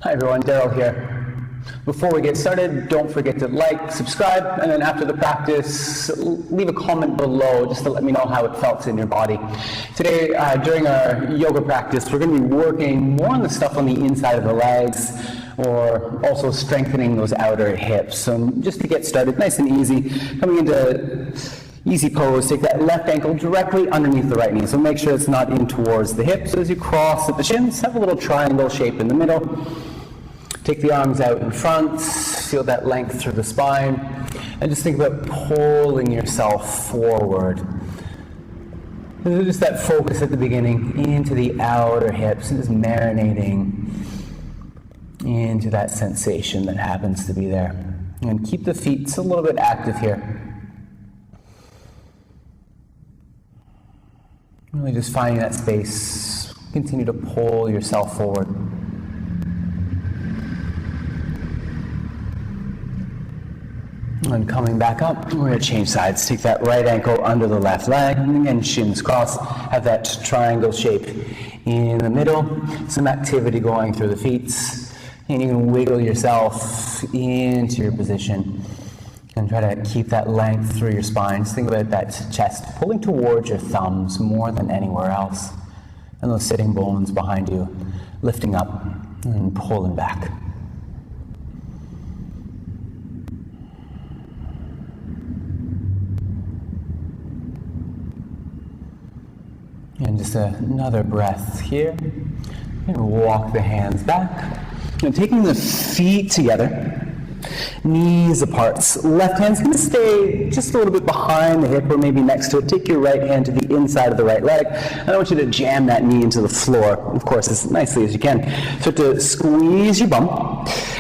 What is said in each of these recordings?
Hi everyone, Daryl here. Before we get started, don't forget to like, subscribe, and then after the practice, leave a comment below just to let me know how it felt in your body. Today, during our yoga practice, we're going to be working more on the stuff on the inside of the legs, or also strengthening those outer hips. So just to get started, nice and easy, coming into easy pose, take that left ankle directly underneath the right knee. So make sure it's not in towards the hips. So as you cross at the shins, have a little triangle shape in the middle. Take the arms out in front, feel that length through the spine, and just think about pulling yourself forward. Just that focus at the beginning into the outer hips, and just marinating into that sensation that happens to be there. And keep the feet a little bit active here. Really just finding that space. Continue to pull yourself forward. And coming back up, we're going to change sides. Take that right ankle under the left leg, and again, shins cross. Have that triangle shape in the middle. Some activity going through the feet. And you can wiggle yourself into your position. And try to keep that length through your spine. Just think about that chest pulling towards your thumbs more than anywhere else. And those sitting bones behind you lifting up and pulling back. And just another breath here. And walk the hands back. And taking the feet together, knees apart. Left hand's going to stay just a little bit behind the hip or maybe next to it. Take your right hand to the inside of the right leg. And I want you to jam that knee into the floor, of course, as nicely as you can. Start to squeeze your bum.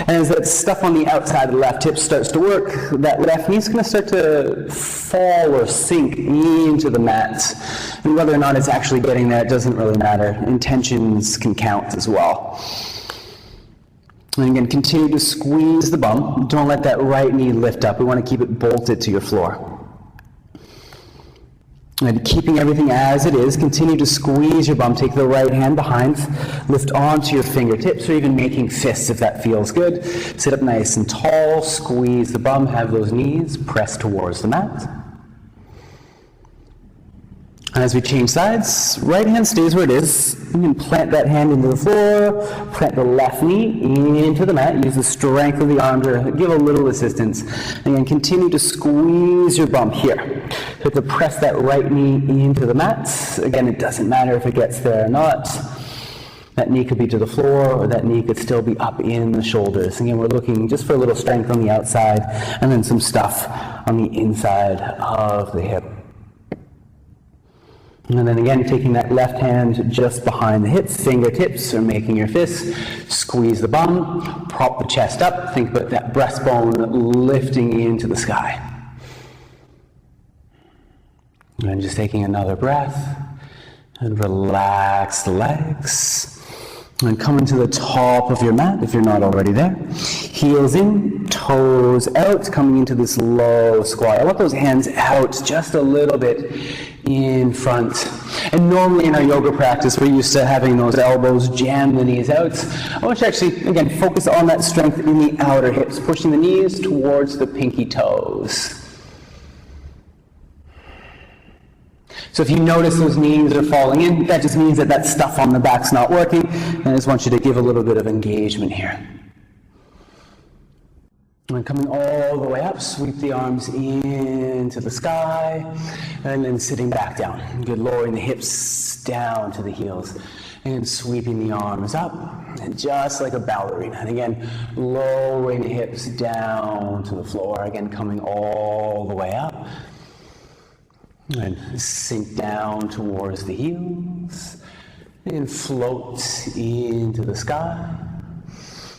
And as that stuff on the outside of the left hip starts to work, that left knee's going to start to fall or sink into the mat. And whether or not it's actually getting there, it doesn't really matter. Intentions can count as well. And again, continue to squeeze the bum. Don't let that right knee lift up. We want to keep it bolted to your floor. And keeping everything as it is, continue to squeeze your bum. Take the right hand behind, lift onto your fingertips, or even making fists if that feels good. Sit up nice and tall, squeeze the bum, have those knees press towards the mat. And as we change sides, right hand stays where it is. You can plant that hand into the floor, plant the left knee into the mat, use the strength of the arm to give a little assistance. And then continue to squeeze your bum here. So you have to press that right knee into the mat. Again, it doesn't matter if it gets there or not. That knee could be to the floor, or that knee could still be up in the shoulders. Again, we're looking just for a little strength on the outside, and then some stuff on the inside of the hip. And then again, taking that left hand just behind the hips, fingertips are making your fists. Squeeze the bum, prop the chest up. Think about that breastbone lifting into the sky. And just taking another breath. And relax the legs. And coming to the top of your mat, if you're not already there. Heels in, toes out, coming into this low squat. I want those hands out just a little bit in front. And normally in our yoga practice, we're used to having those elbows jam the knees out. I want you to actually, again, focus on that strength in the outer hips, pushing the knees towards the pinky toes. So if you notice those knees are falling in, that just means that that stuff on the back's not working. And I just want you to give a little bit of engagement here. And coming all the way up, sweep the arms into the sky, and then sitting back down. Good, lowering the hips down to the heels, and sweeping the arms up, and just like a ballerina. And again, lowering the hips down to the floor. Again, coming all the way up. And sink down towards the heels, and float into the sky.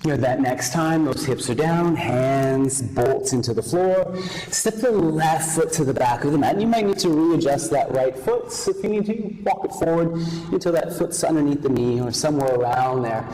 You know, that next time, those hips are down, hands, bolts into the floor. Step the left foot to the back of the mat. And you might need to readjust that right foot. So if you need to, walk it forward until that foot's underneath the knee or somewhere around there.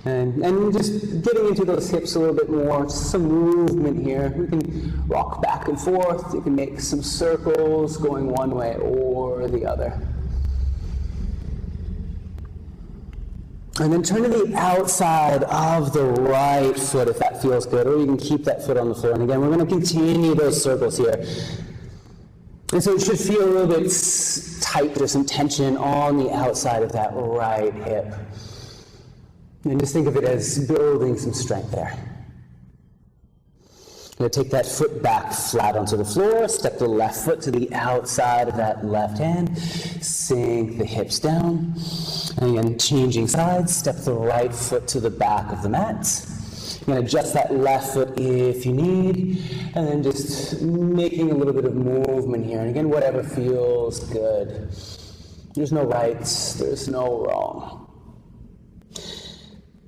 And just getting into those hips a little bit more, some movement here. We can rock back and forth. You can make some circles going one way or the other. And then turn to the outside of the right foot if that feels good, or you can keep that foot on the floor. And again, we're going to continue those circles here. And so it should feel a little bit tight. There's some tension on the outside of that right hip. And just think of it as building some strength there. You're going to take that foot back flat onto the floor, step the left foot to the outside of that left hand, sink the hips down, and again, changing sides, step the right foot to the back of the mat. You're going to adjust that left foot if you need, and then just making a little bit of movement here. And again, whatever feels good. There's no right, there's no wrong.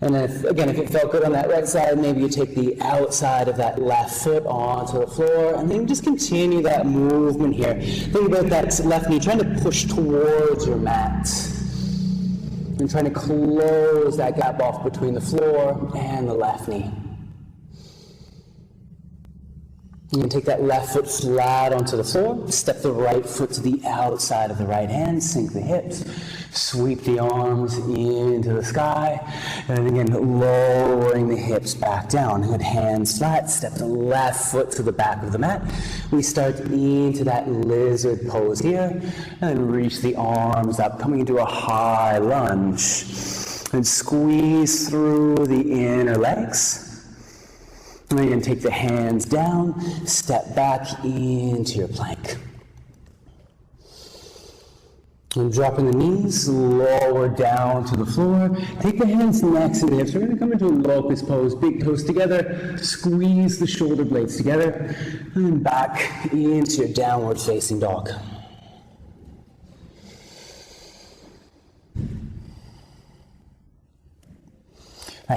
And then, if it felt good on that right side, maybe you take the outside of that left foot onto the floor, and then just continue that movement here. Think about that left knee trying to push towards your mat, and trying to close that gap off between the floor and the left knee. You can take that left foot flat onto the floor, step the right foot to the outside of the right hand, sink the hips, sweep the arms into the sky, and again, lowering the hips back down. Good, hands flat, step the left foot to the back of the mat. We start into that lizard pose here, and reach the arms up, coming into a high lunge, and squeeze through the inner legs. And then you can take the hands down, step back into your plank. And dropping the knees, lower down to the floor. Take the hands next to the hips. We're going to come into a locust pose, big toes together, squeeze the shoulder blades together, and then back into your downward facing dog.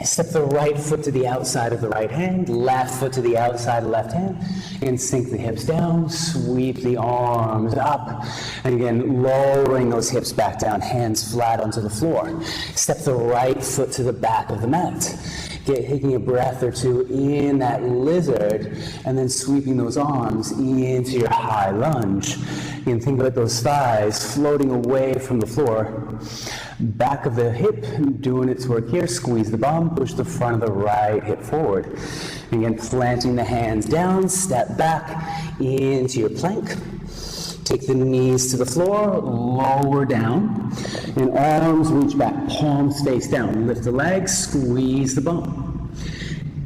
Step the right foot to the outside of the right hand, left foot to the outside of the left hand, and sink the hips down, sweep the arms up, and again, lowering those hips back down, hands flat onto the floor. Step the right foot to the back of the mat. Taking a breath or two in that lizard, and then sweeping those arms into your high lunge. You can think about those thighs floating away from the floor. Back of the hip doing its work here. Squeeze the bum, push the front of the right hip forward. Again, planting the hands down, step back into your plank. Take the knees to the floor, lower down, and arms reach back, palms face down. Lift the legs, squeeze the bum.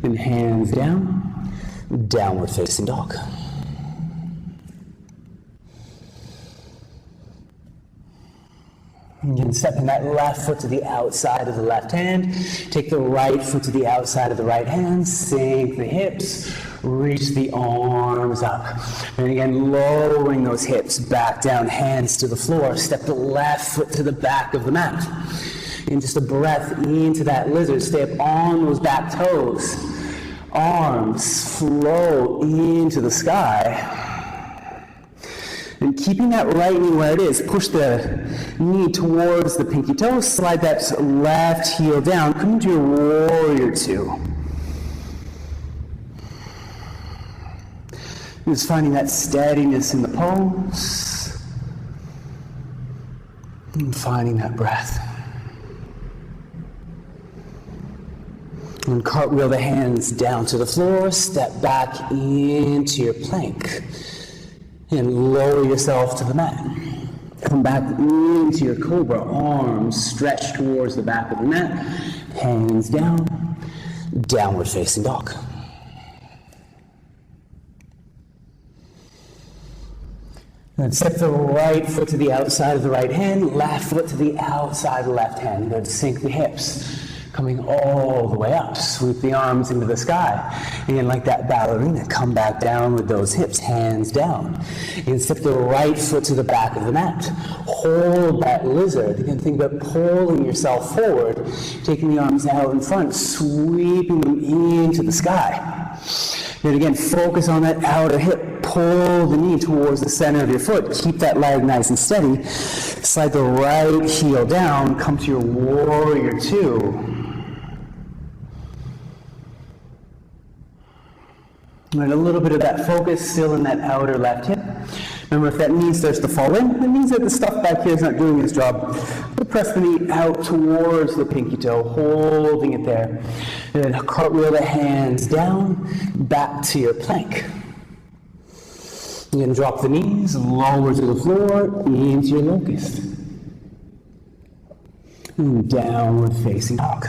And hands down, downward facing dog. Again, stepping that left foot to the outside of the left hand. Take the right foot to the outside of the right hand. Sink the hips. Reach the arms up. And again, lowering those hips back down, hands to the floor. Step the left foot to the back of the mat. And just a breath into that lizard. Stay up on those back toes. Arms flow into the sky. And keeping that right knee where it is, push the knee towards the pinky toe, slide that left heel down, come into your warrior two. Just finding that steadiness in the pose, and finding that breath. And cartwheel the hands down to the floor, step back into your plank. And lower yourself to the mat. Come back into your cobra, arms stretched towards the back of the mat, hands down, downward facing dog. Then step the right foot to the outside of the right hand, left foot to the outside of the left hand. Good, sink the hips. Coming all the way up, sweep the arms into the sky. Again, like that ballerina, come back down with those hips, hands down. You can step the right foot to the back of the mat. Hold that lizard. You can think about pulling yourself forward, taking the arms out in front, sweeping them into the sky. Then again, focus on that outer hip. Pull the knee towards the center of your foot. Keep that leg nice and steady. Slide the right heel down. Come to your warrior two. And a little bit of that focus still in that outer left hip. Remember, if that knee starts to fall in, it means that the stuff back here is not doing its job. So press the knee out towards the pinky toe, holding it there. And then cartwheel the hands down, back to your plank. Again, drop the knees, lower to the floor, into your locust. And downward facing dog.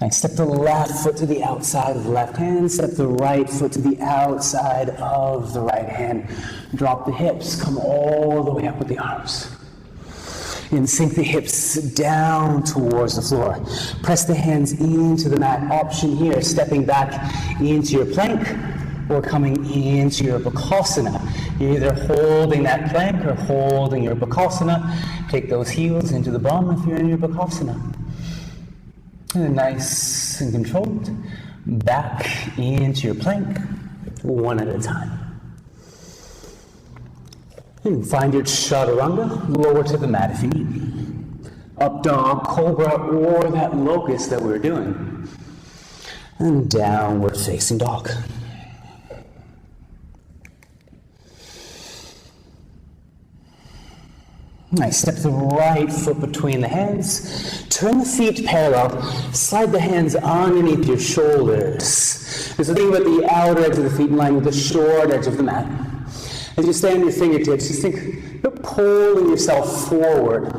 And step the left foot to the outside of the left hand, step the right foot to the outside of the right hand. Drop the hips, come all the way up with the arms. And sink the hips down towards the floor. Press the hands into the mat. Option here, stepping back into your plank or coming into your Bakasana. You're either holding that plank or holding your Bakasana. Take those heels into the bum if you're in your Bakasana. And nice and controlled, back into your plank, one at a time. And find your chaturanga, lower to the mat if you need. Up dog, cobra, or that locust that we're doing. And downward facing dog. Nice. Step the right foot between the hands. Turn the feet parallel. Slide the hands underneath your shoulders. So think about the outer edge of the feet in line with the short edge of the mat. As you stand on your fingertips, just think about pulling yourself forward.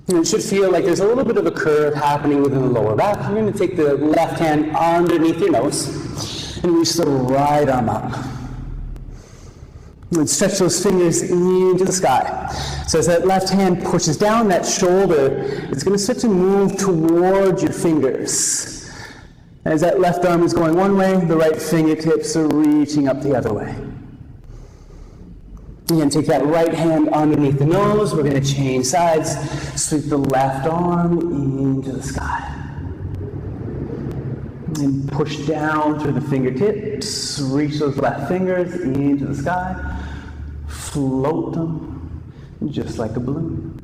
And it should feel like there's a little bit of a curve happening within the lower back. You're going to take the left hand underneath your nose and reach the right arm up. And stretch those fingers into the sky. So as that left hand pushes down, that shoulder is going to start to move towards your fingers. As that left arm is going one way, the right fingertips are reaching up the other way. Again, take that right hand underneath the nose. We're going to change sides. Sweep the left arm into the sky. And push down through the fingertips. Reach those left fingers into the sky. Float them just like a balloon.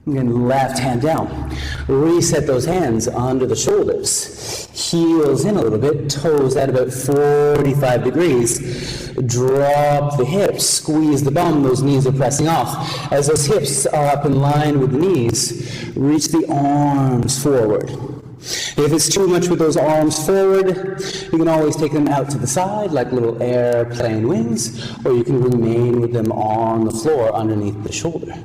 Again, left hand down. Reset those hands under the shoulders. Heels in a little bit, toes at about 45 degrees. Drop the hips, squeeze the bum, those knees are pressing off. As those hips are up in line with the knees, reach the arms forward. If it's too much with those arms forward, you can always take them out to the side like little airplane wings, or you can remain with them on the floor underneath the shoulder.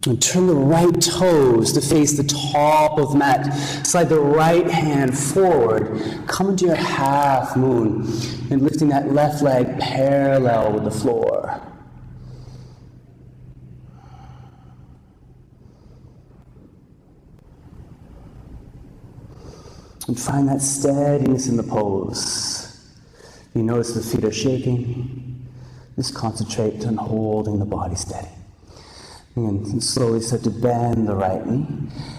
And turn the right toes to face the top of the mat. Slide the right hand forward. Come into your half moon and lifting that left leg parallel with the floor. And find that steadiness in the pose. If you notice the feet are shaking, just concentrate on holding the body steady. And slowly start to bend the right knee,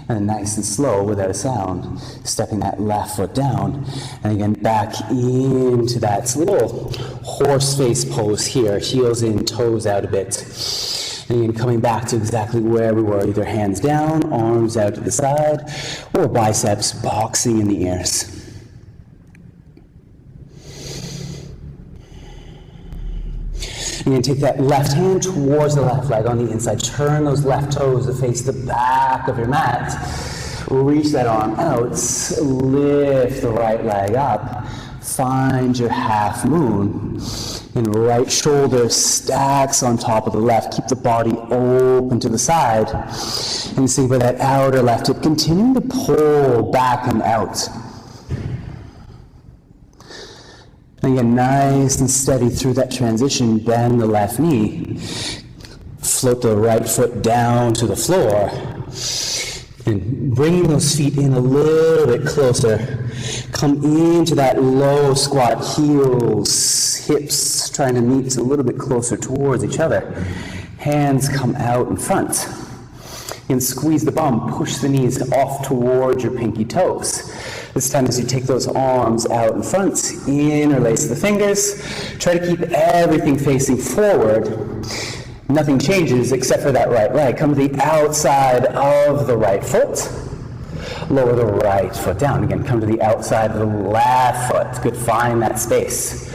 and nice and slow without a sound, stepping that left foot down, and again back into that little horse face pose here, heels in, toes out a bit. And again coming back to exactly where we were, either hands down, arms out to the side, or biceps boxing in the ears. You're going to take that left hand towards the left leg on the inside. Turn those left toes to face the back of your mat. Reach that arm out. Lift the right leg up. Find your half moon. And right shoulder stacks on top of the left. Keep the body open to the side. And think about that outer left hip. Continue to pull back and out. And again, nice and steady through that transition, bend the left knee. Float the right foot down to the floor. And bring those feet in a little bit closer. Come into that low squat, heels, hips, trying to meet a little bit closer towards each other. Hands come out in front. can squeeze the bum, push the knees off towards your pinky toes. This time as you take those arms out in front, interlace the fingers, try to keep everything facing forward. Nothing changes except for that right leg. Come to the outside of the right foot. Lower the right foot down. Again, come to the outside of the left foot. Good, find that space.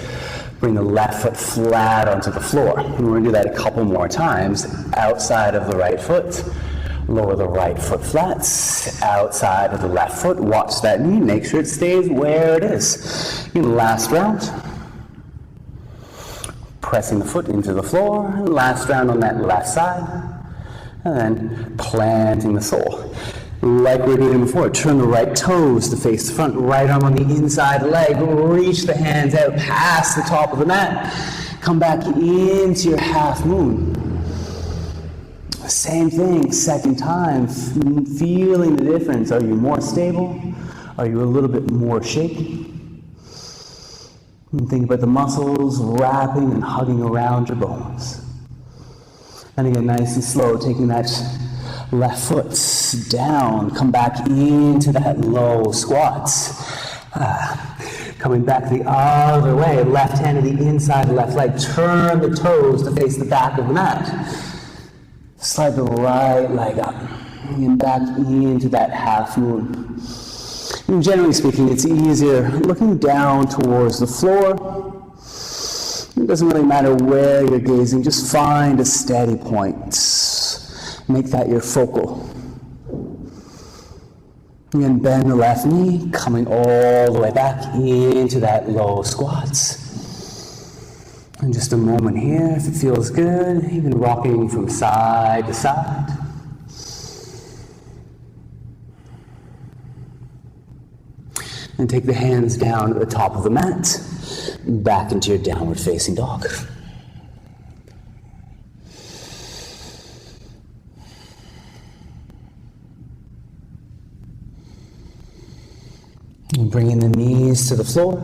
Bring the left foot flat onto the floor. And we're going to do that a couple more times. Outside of the right foot. Lower the right foot flat. Outside of the left foot. Watch that knee. Make sure it stays where it is. Last round. Pressing the foot into the floor. Last round on that left side. And then planting the sole. Like we were doing before, turn the right toes to face the front, right arm on the inside leg, reach the hands out past the top of the mat, come back into your half moon. Same thing, second time, feeling the difference. Are you more stable? Are you a little bit more shaky? And think about the muscles wrapping and hugging around your bones. And again, nice and slow, taking that left foot down, come back into that low squat. Coming back the other way, left hand to the inside, left leg. Turn the toes to face the back of the mat. Slide the right leg up and back into that half moon. And generally speaking, it's easier looking down towards the floor. It doesn't really matter where you're gazing, just find a steady point. Make that your focal. And bend the left knee, coming all the way back into that low squats. And just a moment here, if it feels good, even rocking from side to side. And take the hands down at the top of the mat, back into your downward facing dog. And bringing the knees to the floor.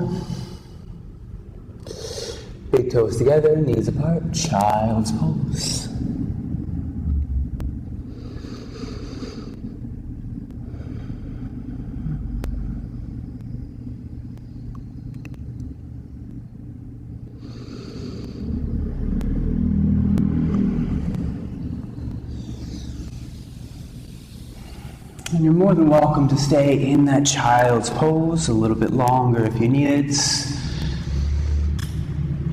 Big toes together, knees apart, child's pose. And you're more than welcome to stay in that child's pose a little bit longer if you need it.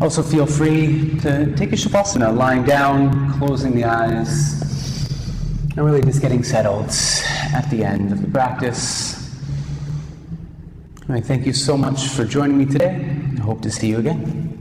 Also feel free to take a shavasana, lying down, closing the eyes, and really just getting settled at the end of the practice. And I thank you so much for joining me today. I hope to see you again.